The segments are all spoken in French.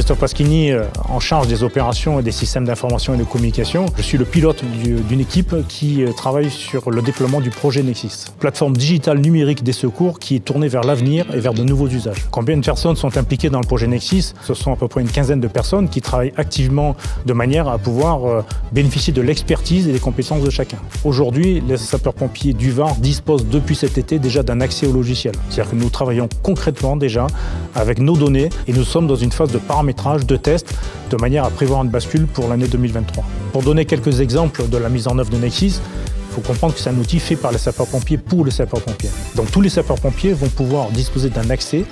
Christophe Paschini, en charge des opérations et des systèmes d'information et de communication. Je suis le pilote d'une équipe qui travaille sur le déploiement du projet Nexis, plateforme digitale numérique des secours qui est tournée vers l'avenir et vers de nouveaux usages. Combien de personnes sont impliquées dans le projet Nexis? Ce sont à peu près une quinzaine de personnes qui travaillent activement de manière à pouvoir bénéficier de l'expertise et des compétences de chacun. Aujourd'hui, les sapeurs-pompiers du Var disposent depuis cet été déjà d'un accès au logiciel. C'est-à-dire que nous travaillons concrètement déjà avec nos données et nous sommes dans une phase de paramétrage, de test, de manière à prévoir une bascule pour l'année 2023. Pour donner quelques exemples de la mise en œuvre de Nexis, il faut comprendre que c'est un outil fait par les sapeurs-pompiers pour les sapeurs-pompiers. Donc tous les sapeurs-pompiers vont pouvoir disposer d'un accès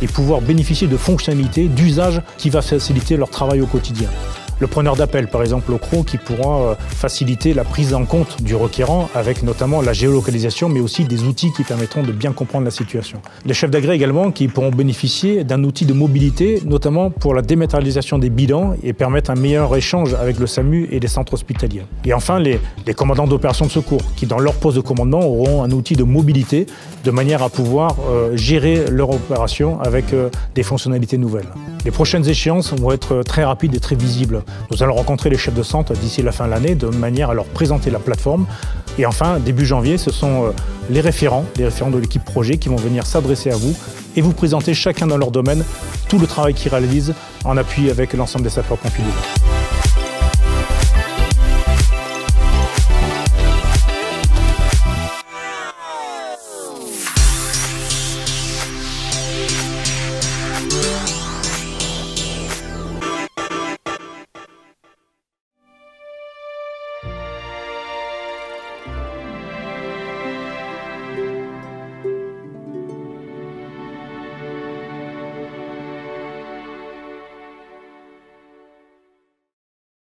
et pouvoir bénéficier de fonctionnalités, d'usages qui va faciliter leur travail au quotidien. Le preneur d'appel, par exemple, au CRO, qui pourra faciliter la prise en compte du requérant avec notamment la géolocalisation, mais aussi des outils qui permettront de bien comprendre la situation. Les chefs d'agré également, qui pourront bénéficier d'un outil de mobilité, notamment pour la dématérialisation des bilans et permettre un meilleur échange avec le SAMU et les centres hospitaliers. Et enfin, les commandants d'opérations de secours, qui dans leur poste de commandement auront un outil de mobilité de manière à pouvoir gérer leur opération avec des fonctionnalités nouvelles. Les prochaines échéances vont être très rapides et très visibles. Nous allons rencontrer les chefs de centre d'ici la fin de l'année de manière à leur présenter la plateforme. Et enfin, début janvier, ce sont les référents de l'équipe projet qui vont venir s'adresser à vous et vous présenter chacun dans leur domaine tout le travail qu'ils réalisent en appui avec l'ensemble des sapeurs-pompiers.